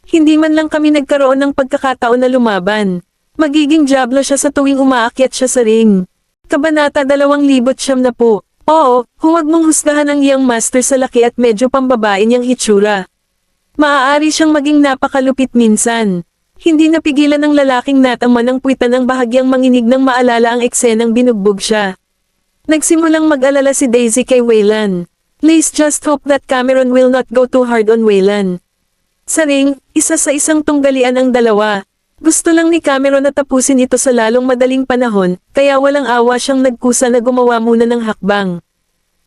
Hindi man lang kami nagkaroon ng pagkakataon na lumaban. Magiging diablo siya sa tuwing umaakyat siya sa ring." Kabanata 2,900. "Oo, huwag mong husgahan ang young master sa laki at medyo pambabae niyang hitsura. Maaari siyang maging napakalupit minsan." Hindi napigilan ng lalaking nataman ng puwitan ng bahagyang manginig nang maalala ang eksenang binugbog siya. Nagsimulang mag-alala si Daisy kay Waylon. "Please just hope that Cameron will not go too hard on Waylon." Sa ring, isa sa isang tunggalian ang dalawa. Gusto lang ni Cameron na tapusin ito sa lalong madaling panahon, kaya walang awa siyang nagkusa na gumawa muna ng hakbang.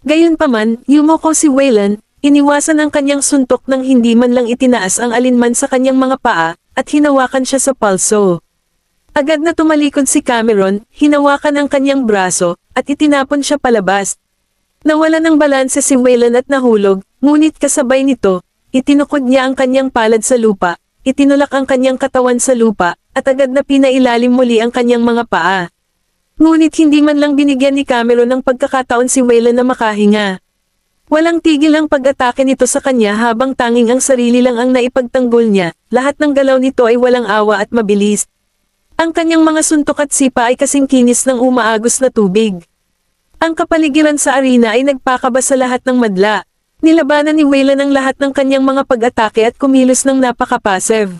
Gayunpaman, yumoko si Wayland, iniwasan ang kanyang suntok nang hindi man lang itinaas ang alinman sa kanyang mga paa, at hinawakan siya sa palso. Agad na tumalikod si Cameron, hinawakan ang kanyang braso, at itinapon siya palabas. Nawala ng balanse si Wayland at nahulog, ngunit kasabay nito, itinukod niya ang kanyang palad sa lupa, itinulak ang kanyang katawan sa lupa, at agad na pinailalim muli ang kanyang mga paa. Ngunit hindi man lang binigyan ni Cameron ng pagkakataon si Wayland na makahinga. Walang tigil ang pag-atake nito sa kanya habang tanging ang sarili lang ang naipagtanggol niya, lahat ng galaw nito ay walang awa at mabilis. Ang kanyang mga suntok at sipa ay kasing kinis ng umaagos na tubig. Ang kapaligiran sa arena ay nagpakaba sa lahat ng madla. Nilabanan ni Wayland ang lahat ng kanyang mga pag-atake at kumilos ng napaka-passive.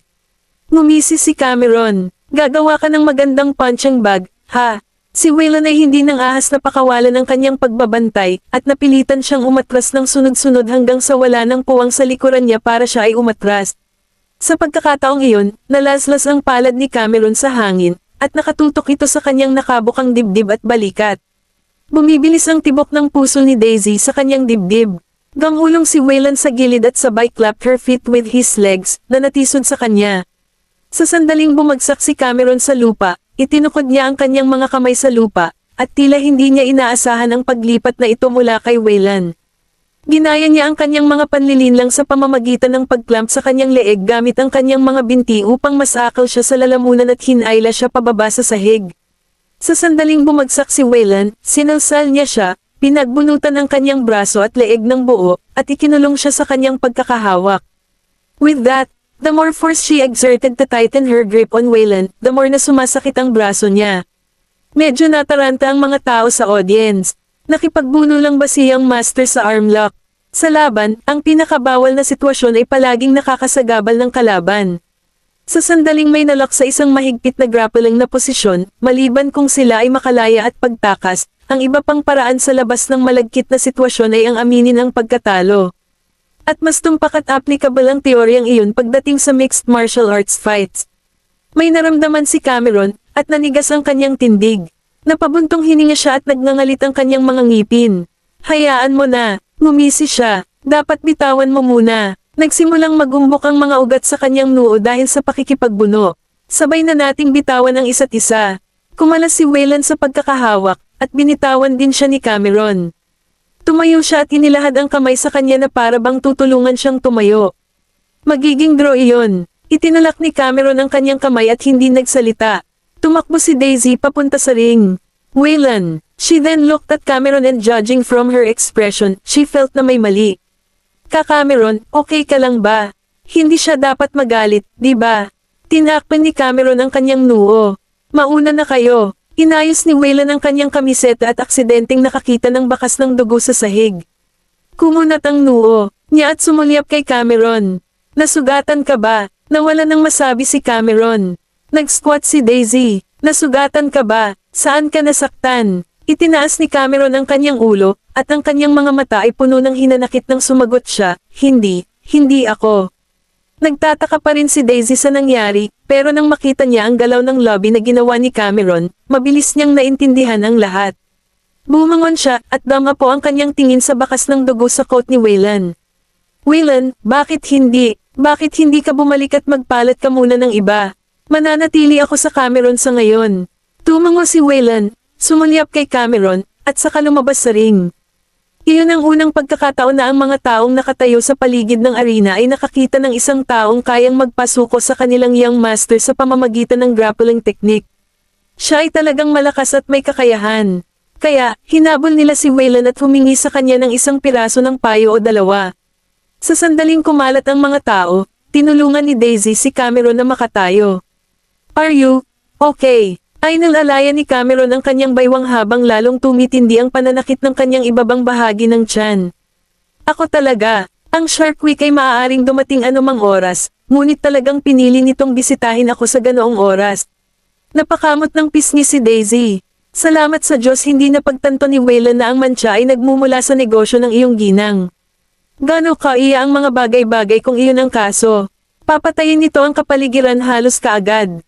Ngumisi si Cameron, gagawa ka ng magandang punching bag, ha? Si Wayland ay hindi nang ahas na pakawalan ng kanyang pagbabantay, at napilitan siyang umatras ng sunod-sunod hanggang sa wala ng puwang sa likuran niya para siya ay umatras. Sa pagkakataong iyon, nalaslas ang palad ni Cameron sa hangin, at nakatutok ito sa kanyang nakabukang dibdib at balikat. Bumibilis ang tibok ng puso ni Daisy sa kanyang dibdib. Gangulong si Wayland sa gilid at sabay clapped her feet with his legs, na natisod sa kanya. Sa sandaling bumagsak si Cameron sa lupa, itinukod niya ang kanyang mga kamay sa lupa, at tila hindi niya inaasahan ang paglipat na ito mula kay Wayland. Ginaya niya ang kanyang mga panlilinlang sa pamamagitan ng pagclamp sa kanyang leeg gamit ang kanyang mga binti upang masakal siya sa lalamunan at hinayla siya pababa sa sahig. Sa sandaling bumagsak si Wayland, sinalsal niya siya, pinagbunutan ang kanyang braso at leeg ng buo, at ikinulong siya sa kanyang pagkakahawak. With that, the more force she exerted to tighten her grip on Wayland, the more na sumasakit ang braso niya. Medyo nataranta ang mga tao sa audience. Nakipagbuno lang ba siyang master sa armlock? Sa laban, ang pinakabawal na sitwasyon ay palaging nakakasagabal ng kalaban. Sa sandaling may nalak sa isang mahigpit na grappling na posisyon, maliban kung sila ay makalaya at pagtakas, ang iba pang paraan sa labas ng malagkit na sitwasyon ay ang aminin ang pagkatalo. At mas tumpak at applicable ang teoryang iyon pagdating sa mixed martial arts fights. May naramdaman si Cameron, at nanigas ang kanyang tindig. Napabuntong hininga siya at nagngangalit ang kanyang mga ngipin. Hayaan mo na, ngumisi siya, dapat bitawan mo muna. Nagsimulang magumbok ang mga ugat sa kanyang noo dahil sa pakikipagbuno. Sabay na nating bitawan ang isa't isa. Kumalas si Wayland sa pagkakahawak, at binitawan din siya ni Cameron. Tumayo siya at inilahad ang kamay sa kanya na para bang tutulungan siyang tumayo. Magiging draw iyon. Itinalak ni Cameron ang kanyang kamay at hindi nagsalita. Tumakbo si Daisy papunta sa ring. Wayland. She then looked at Cameron and judging from her expression, she felt na may mali. Cameron, okay ka lang ba? Hindi siya dapat magalit, di ba? Tinakpan ni Cameron ang kanyang noo. Mauna na kayo. Inayos ni Wayland ang kanyang kamiseta at aksidenteng nakakita ng bakas ng dugo sa sahig. Kumunat ang noo niya at sumulyap kay Cameron. Nasugatan ka ba? Nawala nang masabi si Cameron. Nag-squat si Daisy. Nasugatan ka ba? Saan ka nasaktan? Itinaas ni Cameron ang kanyang ulo, at ang kanyang mga mata ay puno ng hinanakit nang sumagot siya, hindi ako. Nagtataka pa rin si Daisy sa nangyari, pero nang makita niya ang galaw ng lobby na ginawa ni Cameron, mabilis niyang naintindihan ang lahat. Bumangon siya, at dama po ang kanyang tingin sa bakas ng dugo sa coat ni Wayland. Wayland, bakit hindi? Bakit hindi ka bumalik at magpalat ka muna ng iba? Mananatili ako sa Cameron sa ngayon. Tumango si Wayland, sumulyap kay Cameron, at saka lumabas sa ring. Iyon ang unang pagkakataon na ang mga taong nakatayo sa paligid ng arena ay nakakita ng isang taong kayang magpasuko sa kanilang young master sa pamamagitan ng grappling technique. Siya ay talagang malakas at may kakayahan. Kaya, hinabol nila si Wayland at humingi sa kanya ng isang piraso ng payo o dalawa. Sa sandaling kumalat ang mga tao, tinulungan ni Daisy si Cameron na makatayo. Are you okay? Ay nalalaya ni Cameron ang kanyang baywang habang lalong tumitindi ang pananakit ng kanyang ibabang bahagi ng tiyan. Ako talaga, ang Shark Week ay maaaring dumating anumang oras, ngunit talagang pinili nitong bisitahin ako sa ganoong oras. Napakamot ng pisngi si Daisy. Salamat sa Diyos hindi napagtanto ni Wayland na ang mantsa ay nagmumula sa negosyo ng iyong ginang. Gano kaiya ang mga bagay-bagay kung iyon ang kaso. Papatayin nito ang kapaligiran halos kaagad.